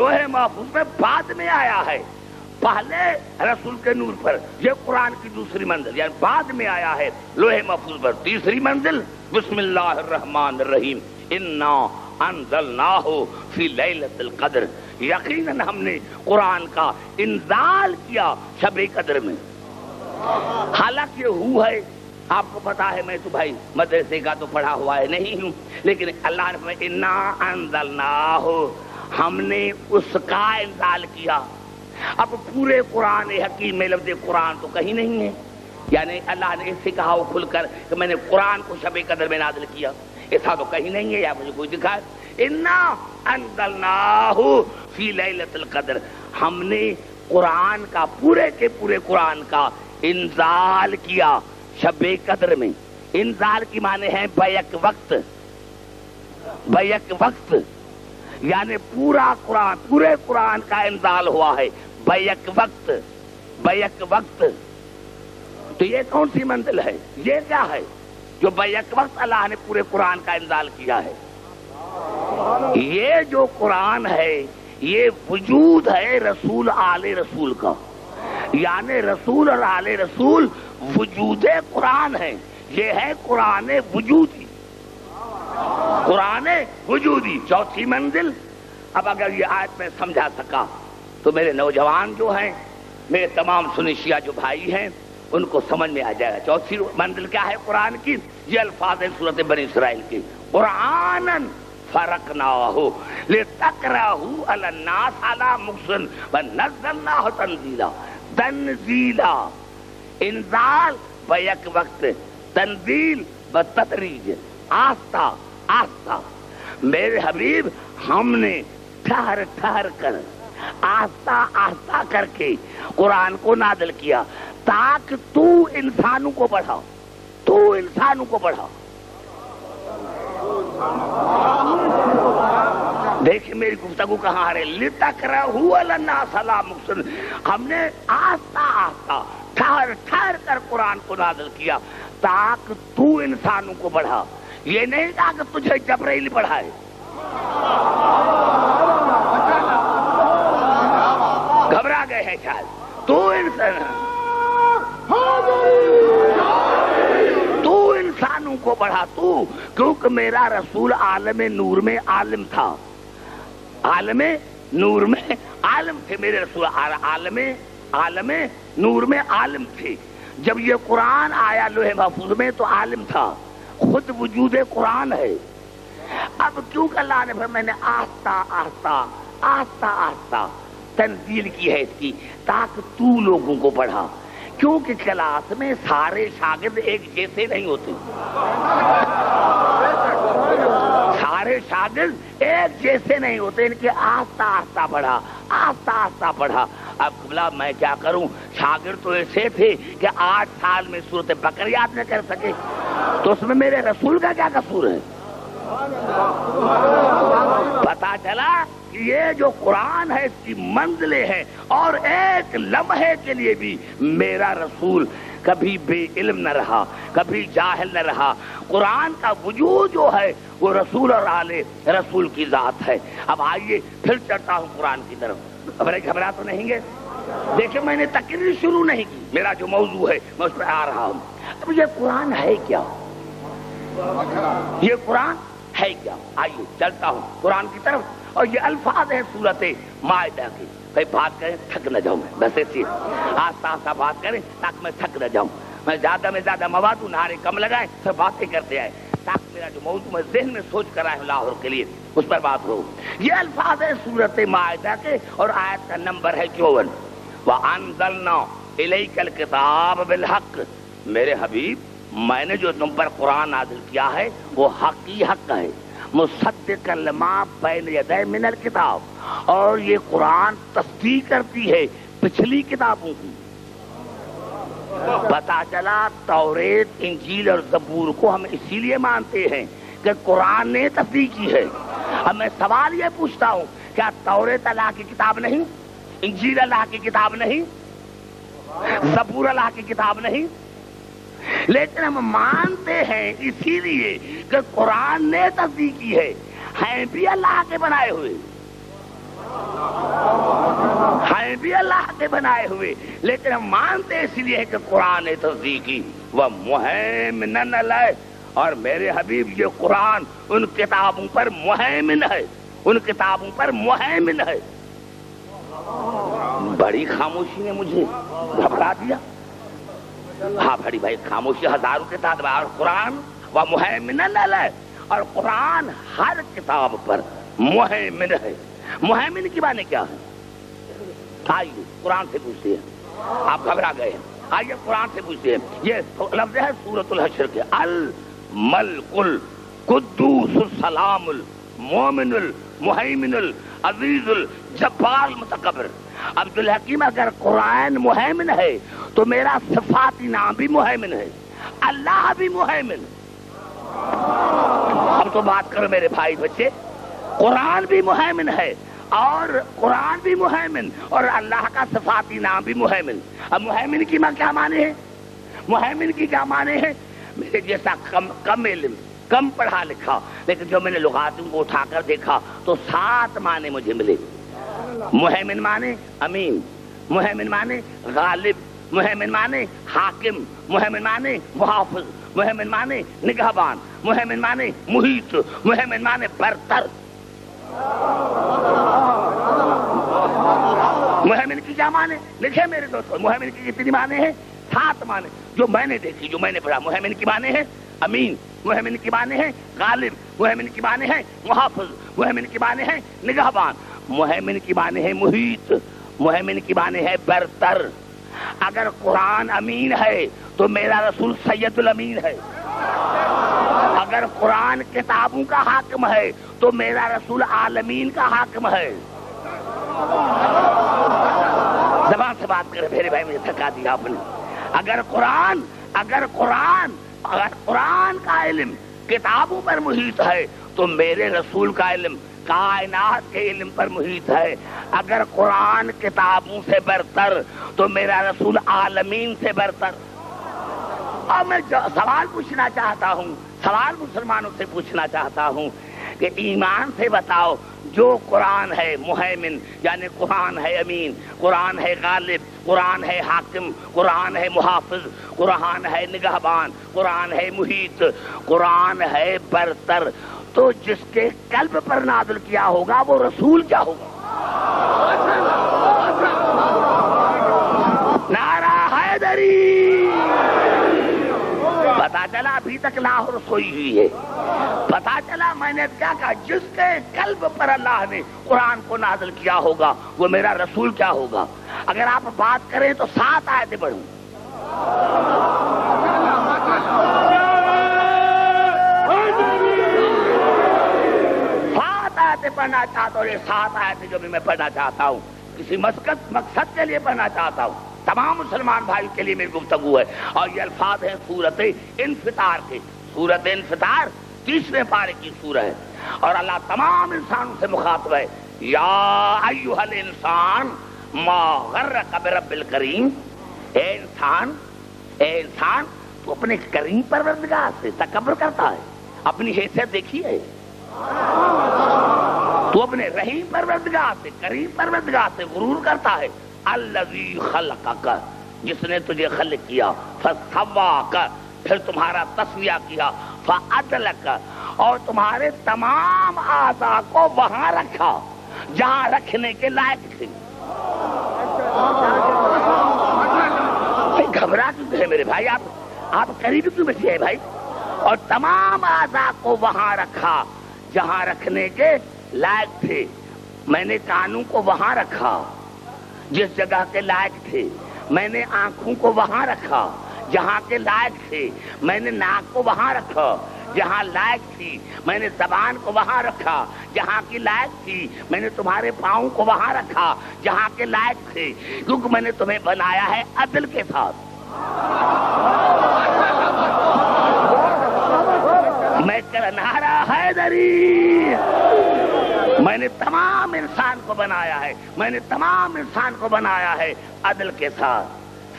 لوح محفوظ میں بعد میں آیا ہے، پہلے رسول کے نور پر، یہ قرآن کی دوسری منزل، یعنی بعد میں آیا ہے لوح محفوظ پر۔ تیسری منزل بسم اللہ الرحمن الرحیم انا انزلناہ فی لیلۃ القدر، یقیناً ہم نے قرآن کا انزال کیا شب قدر میں۔ حالانکہ ہو ہے، آپ کو پتا ہے، میں تو بھائی مدرسے کا تو پڑھا ہوا ہے نہیں ہوں، لیکن اللہ نے فرمایا انا انزلناہ، ہم نے اس کا انزال کیا۔ اب پورے قرآن حکیم میں لفظ قرآن تو کہیں نہیں ہے، یعنی اللہ نے اس سے کہا وہ کھل کر کہ میں نے قرآن کو شب قدر میں نازل کیا، ایسا تو کہیں نہیں ہے، یا مجھے کوئی دکھائے۔ انا انزلناہ فی لیلۃ القدر، ہم نے قرآن کا پورے کے پورے قرآن کا انزال کیا شب قدر میں۔ انزال کی معنی ہے بیک وقت، بیک وقت، یعنی پورا قرآن، پورے قرآن کا انزال ہوا ہے بیک وقت، بیک وقت۔ تو یہ کون سی منزل ہے؟ یہ کیا ہے جو بیک وقت اللہ نے پورے قرآن کا انزال کیا ہے؟ یہ جو قرآن ہے یہ وجود ہے رسول آل رسول کا، یعنی رسول اور آل رسول وجود قرآن ہے، یہ ہے قرآن وجودی، قرآن وجودی۔ چوتھی منزل، اب اگر یہ آیت میں سمجھا سکا تو میرے نوجوان جو ہیں، میرے تمام سنی شیعہ جو بھائی ہیں، ان کو سمجھ میں آ جائے گا۔ چوتھی منزل کیا ہے قرآن کی؟ یہ الفاظ ہیں سورۃ بنی اسرائیل کے، قرآناً فرقناہ لتقرأہ علی الناس علی مکث ونزلناہ تنزیلا۔ تنزیلا، انزال بیک وقت، تنزیل بتدریج، آہستہ آہستہ۔ میرے حبیب ہم نے ٹھہر ٹھہر کر، آہستہ آہستہ کر کے قرآن کو نازل کیا تاکہ تو انسانوں کو پڑھا، تو انسانوں کو پڑھا۔ دیکھیں میری گفتگو کہاں آ رہی، لتقرأہ علی الناس علی مکث، ہم نے آہستہ آہستہ ٹھہر ٹھہر کر قرآن کو نازل کیا تاکہ تو انسانوں کو پڑھا، یہ نہیں کہا کہ تجھے جبرائیل پڑھائے۔ گھبرا گئے ہیں شاید، تو انسانوں کو پڑھا تو، کیونکہ میرا رسول عالم نور میں عالم تھا، عالم نور میں عالم تھے میرے رسول، عالم نور میں عالم تھے۔ جب یہ قرآن آیا لوح محفوظ میں تو عالم تھا، خود وجود قرآن ہے۔ اب کیونکہ اللہ نے میں نے آہستہ آہستہ آہستہ آہستہ تنزیل کی ہے اس کی تاکہ تو لوگوں کو پڑھا، کیونکہ کلاس میں سارے شاگرد ایک جیسے نہیں ہوتے، سارے شاگرد ایک جیسے نہیں ہوتے، ان کے آہستہ آہستہ پڑھا، آہستہ آہستہ پڑھا۔ اب قبلہ میں کیا کروں، شاگرد تو ایسے تھے کہ 8 سال میں سورۃ بقرہ یاد نہ کر سکے، تو اس میں میرے رسول کا کیا قصور ہے؟ پتا چلا کہ یہ جو قرآن ہے اس کی منزلیں ہیں، اور ایک لمحے کے لیے بھی میرا رسول کبھی بے علم نہ رہا، کبھی جاہل نہ رہا۔ قرآن کا وجود جو ہے وہ رسول اور آل رسول کی ذات ہے۔ اب آئیے پھر چڑھتا ہوں قرآن کی طرف۔ گھبرا تو نہیں گے؟ دیکھیں میں نے تقریر شروع نہیں کی، میرا جو موضوع ہے میں اس پہ آ رہا ہوں۔ اب یہ قرآن ہے کیا؟ یہ قرآن ہے کیا؟ آئیے چلتا ہوں قرآن کی طرف، اور یہ الفاظ ہیں سورۃ مائدہ کے۔ بھائی بات کریں تھک نہ جاؤں میں، بس ایسی آہستہ آہستہ بات کریں تاکہ میں تھک نہ جاؤں، میں زیادہ میں زیادہ مواد نعرے کم لگائیں، سب باتیں کرتے آئے تاکہ میرا جو موضوع میں ذہن میں سوچ کر آئے ہوں لاہور کے لیے اس پر بات ہو۔ یہ الفاظ ہیں سورۃ مائدہ کے، اور آیت کا نمبر ہے 54۔ وَأَنزَلْنَا إِلَيْكَ الْكِتَابَ بِالْحَقِّ، میرے حبیب میں نے جو تم پر قرآن نازل کیا ہے وہ حق ہی حق ہے، مصدقا لما بین یدیہ من الکتاب، اور یہ قرآن تصدیق کرتی ہے پچھلی کتابوں کی۔ پتا چلا توریت، انجیل اور زبور کو ہم اسی لیے مانتے ہیں کہ قرآن نے تصدیق کی ہے۔ اب میں سوال یہ پوچھتا ہوں، کیا توریت اللہ کی کتاب نہیں؟ انجیل اللہ کی کتاب نہیں؟ زبور اللہ کی کتاب نہیں؟ لیکن ہم مانتے ہیں اسی لیے کہ قرآن نے تصدیق کی ہے، ہیں بھی اللہ کے بنائے ہوئے۔ ہیں بھی اللہ کے بنائے ہوئے، لیکن ہم مانتے اس لیے کہ قرآن تصدیقی وہ مہیمن علیہ، اور میرے حبیب یہ قرآن ان کتابوں پر مہیمن ہے، ان کتابوں پر مہیمن ہے۔ بڑی خاموشی نے مجھے گھبرا دیا۔ ہاں بڑی بھائی خاموشی ہزاروں کتاب، اور قرآن وہ مہیمن علیہ، اور قرآن ہر کتاب پر مہیمن ہے۔ مہیمن کی معنی کیا ہے؟ آئیے قرآن سے پوچھتے ہیں، آپ گھبرا گئے ہیں، آئیے قرآن سے پوچھتے ہیں۔ یہ لفظ ہے سورۃ الحشر کے، الملک القدوس السلام المومن المہیمن العزیز الجبار المتکبر۔ عبدالحکیم اگر قرآن مہیمن ہے تو میرا صفاتی نام بھی مہیمن ہے، اللہ بھی مہیمن۔ اب تو بات کرو میرے بھائی بچے، قرآن بھی مہیمن ہے، اور قرآن بھی مہیمن، اور اللہ کا صفاتی نام بھی مہیمن۔ اب مہیمن کی کیا معنی ہے؟ مہیمن کی کیا معنی ہے؟ میرے جیسا کم علم، کم پڑھا لکھا، لیکن جو میں نے لغاتوں کو اٹھا کر دیکھا تو 7 معنی مجھے ملے۔ مہیمن معنی امین، مہیمن معنی غالب، مہیمن معنی حاکم، مہیمن معنی محافظ، مہیمن معنی نگہبان، مہیمن معنی محیط، مہیمن معنی برتر۔ مہیمن کی کیا معنی؟ لکھے میرے دوستو، مہیمن کی کتنی معنی ہے؟ 7 معنی جو میں نے دیکھی، جو میں نے پڑھا۔ مہیمن کی معنی ہے امین، مہیمن کی معنی ہے غالب، مہیمن کی معنی ہے محافظ، مہیمن کی معنی ہے نگہبان، مہیمن کی معنی ہے محیط، مہیمن کی معنی ہے برتر۔ اگر قرآن امین ہے تو میرا رسول سید الامین ہے، اگر قرآن کتابوں کا حاکم ہے تو میرا رسول عالمین کا حاکم ہے۔ زبان سے بات کرے میرے بھائی، مجھے تھکا دیا آپ نے۔ اگر قرآن کا علم کتابوں پر محیط ہے تو میرے رسول کا علم کائنات کے علم پر محیط ہے۔ اگر قرآن کتابوں سے برتر تو میرا رسول عالمین سے برتر۔ اور میں سوال پوچھنا چاہتا ہوں، سوال مسلمانوں سے پوچھنا چاہتا ہوں کہ ایمان سے بتاؤ، جو قرآن ہے مہیمن یعنی قرآن ہے امین، قرآن ہے غالب، قرآن ہے حاکم، قرآن ہے محافظ، قرآن ہے نگہبان، قرآن ہے محیط، قرآن ہے برتر، تو جس کے قلب پر نازل کیا ہوگا وہ رسول کیا ہوگا؟ نعرہ حیدری! پتا چلا ابھی تک لاہور سوئی ہوئی ہے۔ پتا چلا میں نے کیا کہا، جس کے قلب پر اللہ نے قرآن کو نازل کیا ہوگا وہ میرا رسول کیا ہوگا۔ اگر آپ بات کریں تو 7 آیتیں پڑھوں۔ 7 آیتیں پڑھنا چاہتا ہوں، یہ 7 آیتیں جو بھی میں پڑھنا چاہتا ہوں کسی مقصد کے لیے پڑھنا چاہتا ہوں۔ تمام مسلمان بھائی کے لیے میری گفتگو ہے، اور یہ الفاظ ہیں سورت انفطار کے۔ سورت انفطار 30ویں پارے کی سورہ ہے، اور اللہ تمام انسانوں سے مخاطب ہے، یا ایھا الانسان ما غرک برب الکریم۔ اے انسان تو اپنے کریم پروردگار سے تکبر کرتا ہے، اپنی حیثیت دیکھی ہے، تو اپنے رحیم پروردگار سے، کریم پروردگار سے غرور کرتا ہے۔ الذی خلقک، جس نے تجھے خلق کیا، فسواک، پھر تمہارا تسویہ کیا، فعدلک، اور تمہارے تمام اعضاء کو وہاں رکھا جہاں رکھنے کے لائق تھے۔ گھبرا کیوں ہے میرے بھائی؟ آپ قریب کیوں بیٹھے ہیں بھائی؟ اور تمام اعضاء کو وہاں رکھا جہاں رکھنے کے لائق تھے۔ میں نے کانوں کو وہاں رکھا جس جگہ کے لائق تھے، میں نے آنکھوں کو وہاں رکھا جہاں کے لائق تھے، میں نے ناک کو وہاں رکھا جہاں لائق تھی، میں نے زبان کو وہاں رکھا جہاں کی لائق تھی، میں نے تمہارے پاؤں کو وہاں رکھا جہاں کے لائق تھے، کیونکہ میں نے تمہیں بنایا ہے عدل کے ساتھ۔ میں نعرہ حیدری! میں نے تمام انسان کو بنایا ہے، میں نے تمام انسان کو بنایا ہے عدل کے ساتھ۔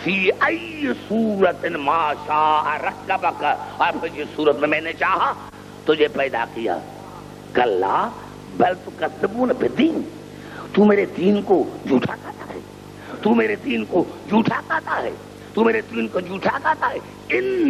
فی ای صورت ما شاء رکبک، اور پھر جس صورت میں نے چاہا تجھے پیدا کیا۔ کلا بل تکذبون بالدین، تو میرے دین کو جھوٹا کہتا ہے، تو میرے دین کو جھوٹا کہتا ہے، تو میرے دین کو جھوٹا کہتا ہے۔ ان